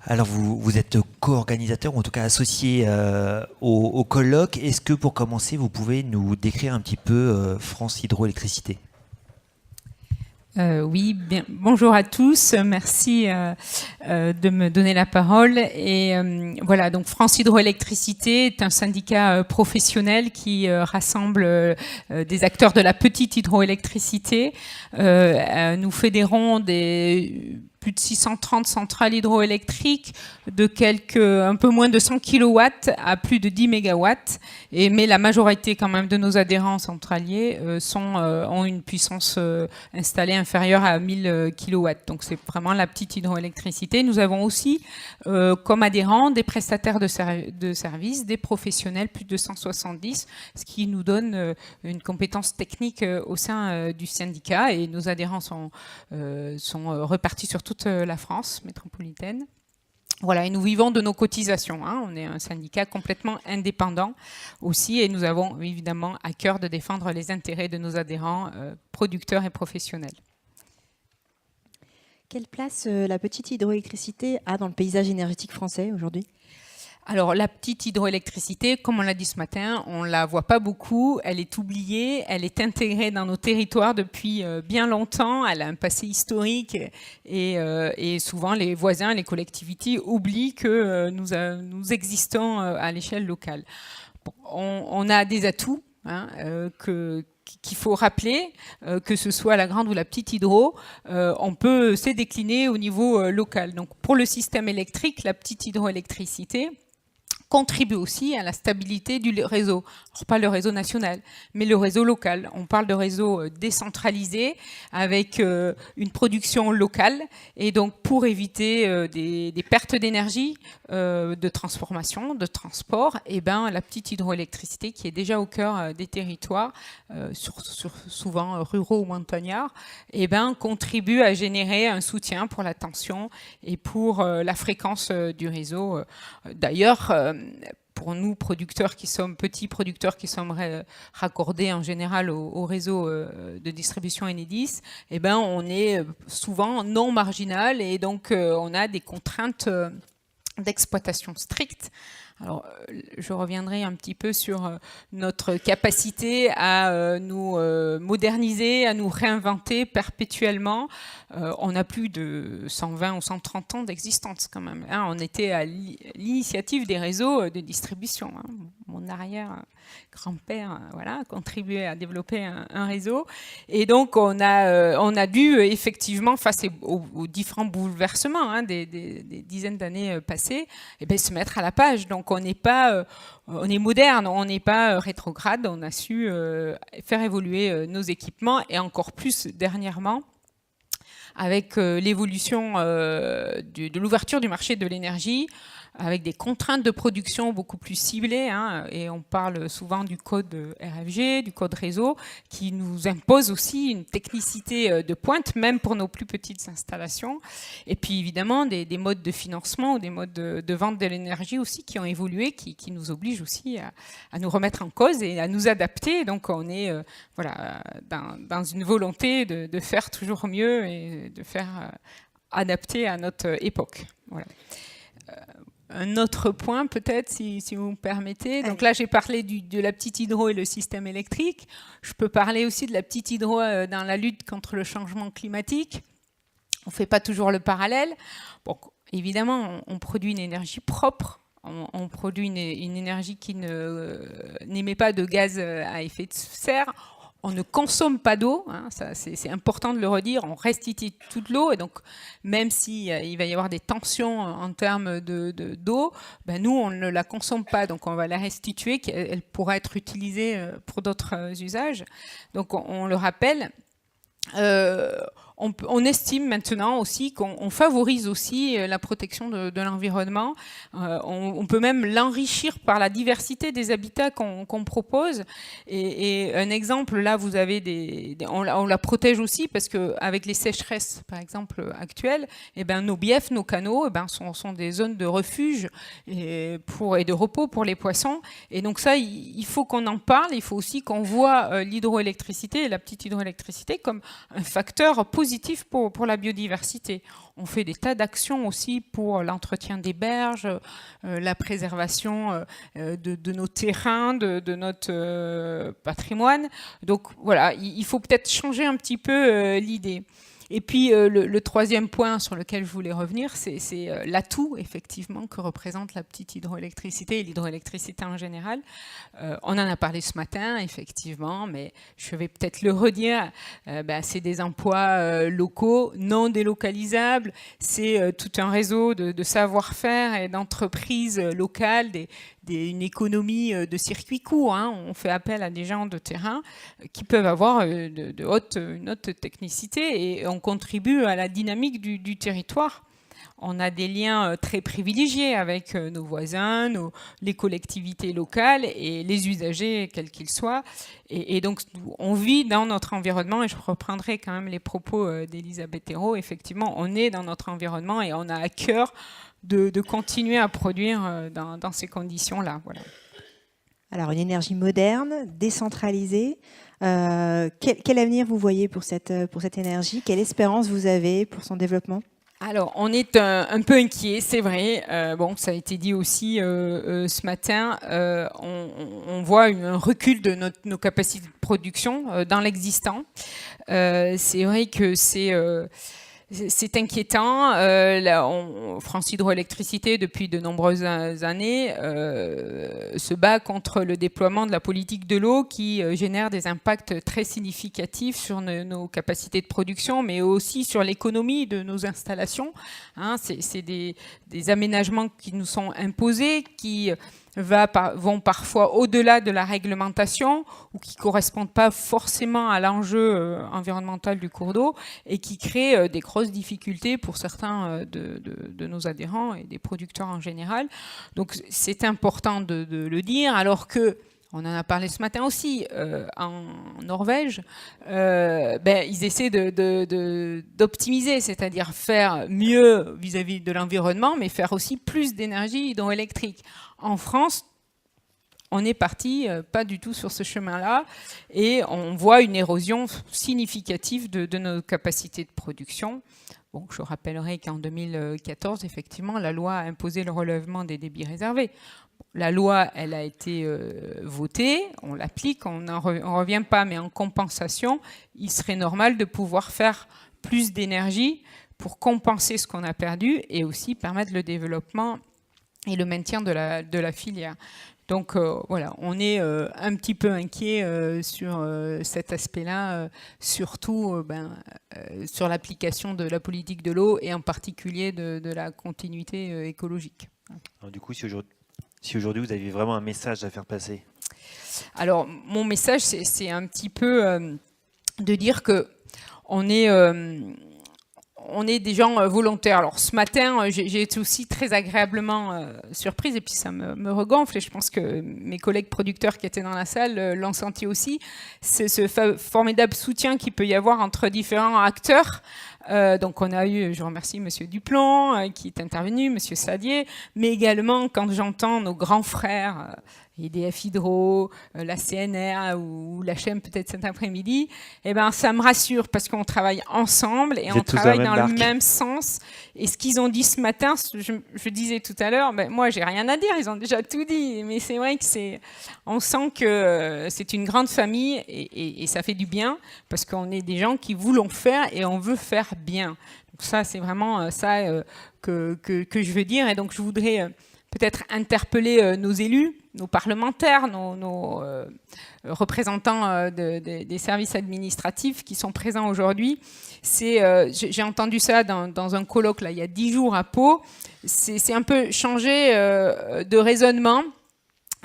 Alors vous êtes co-organisateur, ou en tout cas associé au colloque. Est-ce que pour commencer, vous pouvez nous décrire un petit peu France Hydroélectricité? Oui, bien. Bonjour à tous. Merci de me donner la parole. Et voilà, donc France Hydroélectricité est un syndicat professionnel qui rassemble des acteurs de la petite hydroélectricité. Nous fédérons plus de 630 centrales hydroélectriques de un peu moins de 100 kilowatts à plus de 10 mégawatts. Mais la majorité quand même de nos adhérents centraliers ont une puissance installée inférieure à 1000 kilowatts. Donc c'est vraiment la petite hydroélectricité. Nous avons aussi comme adhérents des prestataires de services, des professionnels, plus de 170, ce qui nous donne une compétence technique au sein du syndicat. Et nos adhérents sont repartis sur toute la France métropolitaine. Voilà, et nous vivons de nos cotisations. On est un syndicat complètement indépendant aussi, et nous avons évidemment à cœur de défendre les intérêts de nos adhérents, producteurs et professionnels. Quelle place la petite hydroélectricité a dans le paysage énergétique français aujourd'hui ? Alors, la petite hydroélectricité, comme on l'a dit ce matin, on ne la voit pas beaucoup, elle est oubliée, elle est intégrée dans nos territoires depuis bien longtemps, elle a un passé historique et souvent les voisins, les collectivités oublient que nous existons à l'échelle locale. Bon, on a des atouts qu'il faut rappeler, que ce soit la grande ou la petite hydro, on peut se décliner au niveau local. Donc, pour le système électrique, la petite hydroélectricité contribue aussi à la stabilité du réseau. Alors, pas le réseau national, mais le réseau local. On parle de réseau décentralisé avec une production locale. Et donc, pour éviter des pertes d'énergie, de transformation, de transport, la petite hydroélectricité qui est déjà au cœur des territoires, souvent ruraux ou montagnards, contribue à générer un soutien pour la tension et pour la fréquence du réseau. D'ailleurs, pour nous, producteurs qui sommes petits producteurs qui sommes raccordés en général au réseau de distribution Enedis, on est souvent non marginal et donc on a des contraintes d'exploitation strictes. Alors, je reviendrai un petit peu sur notre capacité à nous moderniser, à nous réinventer perpétuellement. On a plus de 120 ou 130 ans d'existence quand même. On était à l'initiative des réseaux de distribution. Mon arrière-grand-père contribuait à développer un réseau. Et donc, on a dû effectivement, face aux différents bouleversements des dizaines d'années passées, se mettre à la page. Donc, on est moderne, on n'est pas rétrograde, on a su faire évoluer nos équipements et encore plus dernièrement avec l'évolution de l'ouverture du marché de l'énergie, avec des contraintes de production beaucoup plus ciblées, et on parle souvent du code RFG, du code réseau, qui nous impose aussi une technicité de pointe, même pour nos plus petites installations. Et puis évidemment, des modes de financement ou des modes de vente de l'énergie aussi qui ont évolué, qui nous obligent aussi à nous remettre en cause et à nous adapter. Donc on est dans une volonté de faire toujours mieux et de faire adapter à notre époque. Voilà. Un autre point, peut-être, si vous me permettez. Donc là, j'ai parlé de la petite hydro et le système électrique. Je peux parler aussi de la petite hydro dans la lutte contre le changement climatique. On ne fait pas toujours le parallèle. Bon, évidemment, on produit une énergie propre. On produit une énergie qui n'émet pas de gaz à effet de serre. On ne consomme pas d'eau, c'est important de le redire, on restitue toute l'eau, et donc même s'il va y avoir des tensions en termes d'eau, nous on ne la consomme pas, donc on va la restituer, elle pourra être utilisée pour d'autres usages. Donc on le rappelle. On estime maintenant aussi qu'on favorise aussi la protection de l'environnement. On peut même l'enrichir par la diversité des habitats qu'on propose. Et un exemple, là, vous avez on la protège aussi parce qu'avec les sécheresses, par exemple, actuelles, nos biefs, nos canaux, sont des zones de refuge et de repos pour les poissons. Et donc ça, il faut qu'on en parle. Il faut aussi qu'on voit l'hydroélectricité et la petite hydroélectricité comme un facteur positif positif pour la biodiversité. On fait des tas d'actions aussi pour l'entretien des berges, la préservation de nos terrains, de notre patrimoine. Donc voilà, il faut peut-être changer un petit peu l'idée. Et puis le troisième point sur lequel je voulais revenir, c'est l'atout effectivement que représente la petite hydroélectricité et l'hydroélectricité en général. On en a parlé ce matin effectivement, mais je vais peut-être le redire. C'est des emplois locaux non délocalisables, c'est tout un réseau de savoir-faire et d'entreprises locales, une économie de circuit court. On fait appel à des gens de terrain qui peuvent avoir une haute technicité et on contribue à la dynamique du territoire. On a des liens très privilégiés avec nos voisins, les collectivités locales et les usagers, quels qu'ils soient. Et donc, on vit dans notre environnement, et je reprendrai quand même les propos d'Elisabeth Ayrault. Effectivement, on est dans notre environnement et on a à cœur de continuer à produire dans ces conditions-là. Voilà. Alors, une énergie moderne, décentralisée. Quel avenir vous voyez pour cette énergie? Quelle espérance vous avez pour son développement? Alors, on est un peu inquiet, c'est vrai. Ça a été dit aussi ce matin. On voit un recul de nos capacités de production dans l'existant. C'est vrai que c'est inquiétant. France Hydroélectricité, depuis de nombreuses années, se bat contre le déploiement de la politique de l'eau qui génère des impacts très significatifs sur nos capacités de production, mais aussi sur l'économie de nos installations. C'est des aménagements qui nous sont imposés, qui vont parfois au-delà de la réglementation ou qui ne correspondent pas forcément à l'enjeu environnemental du cours d'eau et qui créent des grosses difficultés pour certains de nos adhérents et des producteurs en général. Donc c'est important de le dire, alors que on en a parlé ce matin aussi, en Norvège, ils essaient d'optimiser, c'est-à-dire faire mieux vis-à-vis de l'environnement, mais faire aussi plus d'énergie hydroélectrique. En France, on est parti pas du tout sur ce chemin-là et on voit une érosion significative de nos capacités de production. Bon, je rappellerai qu'en 2014, effectivement, la loi a imposé le relèvement des débits réservés. La loi, elle a été votée, on l'applique, on ne revient pas, mais en compensation, il serait normal de pouvoir faire plus d'énergie pour compenser ce qu'on a perdu et aussi permettre le développement et le maintien de la filière. Donc voilà, on est un petit peu inquiet sur cet aspect-là, surtout sur l'application de la politique de l'eau et en particulier de la continuité écologique. Alors, du coup, si aujourd'hui vous avez vraiment un message à faire passer? Alors, mon message, c'est un petit peu de dire que on est des gens volontaires. Alors ce matin, j'ai été aussi très agréablement surprise et puis ça me regonfle et je pense que mes collègues producteurs qui étaient dans la salle l'ont senti aussi. C'est ce formidable soutien qu'il peut y avoir entre différents acteurs. Donc on a eu, je remercie Monsieur Duplon qui est intervenu, Monsieur Sadier, mais également quand j'entends nos grands frères, EDF Hydro, la CNR ou la CHEM peut-être cet après-midi, ça me rassure parce qu'on travaille ensemble et on travaille dans le même sens. Et ce qu'ils ont dit ce matin, je disais tout à l'heure, moi j'ai rien à dire, ils ont déjà tout dit, mais c'est vrai que on sent que c'est une grande famille et ça fait du bien parce qu'on est des gens qui voulons faire et on veut faire bien. Donc ça, c'est vraiment ça que je veux dire. Et donc je voudrais peut-être interpeller nos élus, nos parlementaires, nos représentants des services administratifs qui sont présents aujourd'hui. J'ai entendu ça dans un colloque là, il y a 10 jours à Pau. C'est un peu changer de raisonnement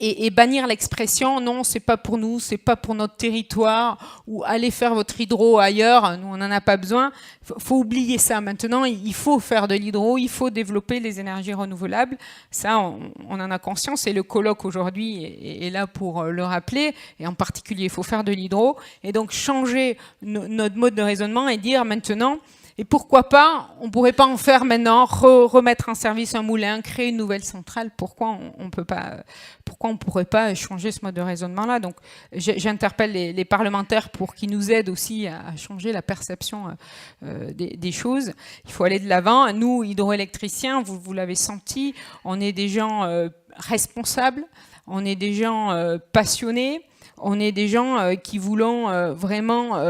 et bannir l'expression « non, c'est pas pour nous, c'est pas pour notre territoire » ou « allez faire votre hydro ailleurs, nous on n'en a pas besoin ». Il faut oublier ça maintenant, il faut faire de l'hydro, il faut développer les énergies renouvelables. Ça, on en a conscience et le colloque aujourd'hui est là pour le rappeler. Et en particulier, il faut faire de l'hydro et donc changer notre mode de raisonnement et dire maintenant Et pourquoi pas, on ne pourrait pas en faire maintenant, remettre en service un moulin, créer une nouvelle centrale. Pourquoi on ne pourrait pas changer ce mode de raisonnement-là? Donc j'interpelle les parlementaires pour qu'ils nous aident aussi à changer la perception des choses. Il faut aller de l'avant. Nous, hydroélectriciens, vous l'avez senti, on est des gens responsables, on est des gens passionnés. On est des gens qui voulons vraiment,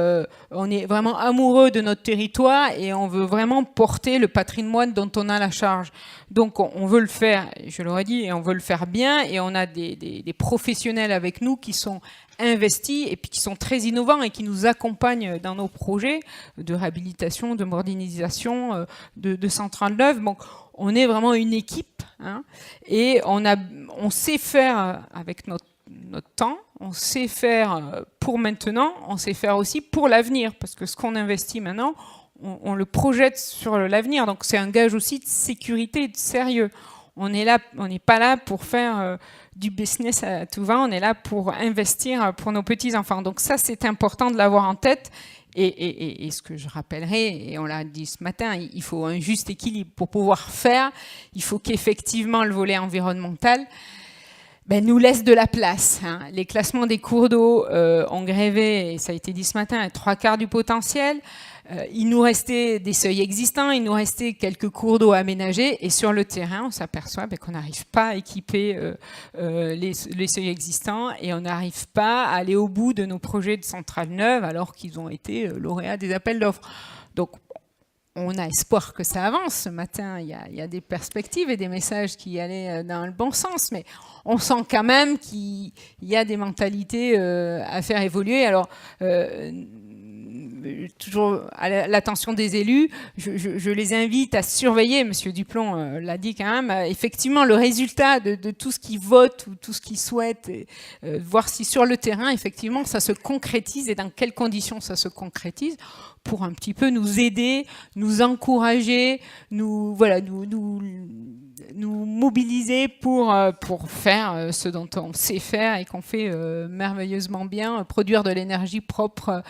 on est vraiment amoureux de notre territoire et on veut vraiment porter le patrimoine dont on a la charge. Donc on veut le faire, je l'aurais dit, et on veut le faire bien, et on a des professionnels avec nous qui sont investis et puis qui sont très innovants et qui nous accompagnent dans nos projets de réhabilitation, de modernisation, de centrales neuves. Donc on est vraiment une équipe, hein, et on sait faire avec notre temps, on sait faire pour maintenant, on sait faire aussi pour l'avenir, parce que ce qu'on investit maintenant, on le projette sur l'avenir, donc c'est un gage aussi de sécurité, de sérieux. On n'est pas là pour faire du business à tout va, on est là pour investir pour nos petits-enfants. Donc ça, c'est important de l'avoir en tête. Et ce que je rappellerai, et on l'a dit ce matin, il faut un juste équilibre pour pouvoir faire. Il faut qu'effectivement le volet environnemental nous laisse de la place. Hein. Les classements des cours d'eau ont grévé, et ça a été dit ce matin, à 3/4 du potentiel. Il nous restait des seuils existants, il nous restait quelques cours d'eau aménagés, et sur le terrain, on s'aperçoit qu'on n'arrive pas à équiper les seuils existants, et on n'arrive pas à aller au bout de nos projets de centrales neuves, alors qu'ils ont été lauréats des appels d'offres. Donc, on a espoir que ça avance. Ce matin, il y a des perspectives et des messages qui allaient dans le bon sens, mais on sent quand même qu'il y a des mentalités à faire évoluer. Alors, toujours à l'attention des élus, je les invite à surveiller, Monsieur Duplon l'a dit quand même, effectivement le résultat de tout ce qu'ils votent ou tout ce qu'ils souhaitent, voir si sur le terrain, effectivement, ça se concrétise et dans quelles conditions ça se concrétise, pour un petit peu nous aider, nous encourager, nous mobiliser pour faire ce dont on sait faire et qu'on fait merveilleusement bien, produire de l'énergie propre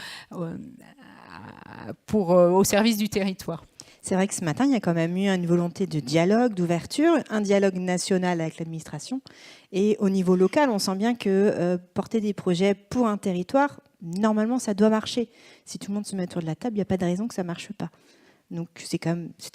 au service du territoire. C'est vrai que ce matin, il y a quand même eu une volonté de dialogue, d'ouverture, un dialogue national avec l'administration. Et au niveau local, on sent bien que porter des projets pour un territoire, normalement, ça doit marcher. Si tout le monde se met autour de la table, il n'y a pas de raison que ça ne marche pas. Donc, c'était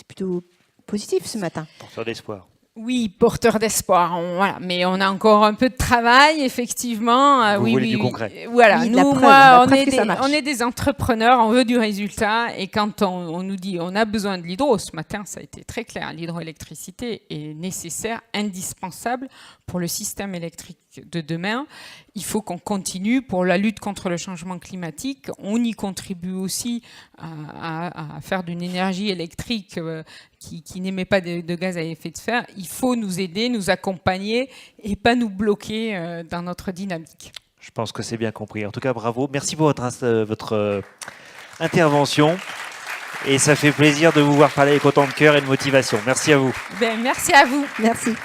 plutôt positif ce matin. Porteur d'espoir. Oui, porteur d'espoir. Voilà. Mais on a encore un peu de travail, effectivement. Vous voulez du concret. Voilà. Oui, nous, on est des entrepreneurs, on veut du résultat. Et quand on nous dit on a besoin de l'hydro, ce matin, ça a été très clair. L'hydroélectricité est nécessaire, indispensable pour le système électrique de demain. Il faut qu'on continue pour la lutte contre le changement climatique. On y contribue aussi à faire d'une énergie électrique qui n'émet pas de gaz à effet de serre. Il faut nous aider, nous accompagner et pas nous bloquer dans notre dynamique. Je pense que c'est bien compris. En tout cas, bravo. Merci pour votre intervention. Et ça fait plaisir de vous voir parler avec autant de cœur et de motivation. Merci à vous. Merci à vous. Merci.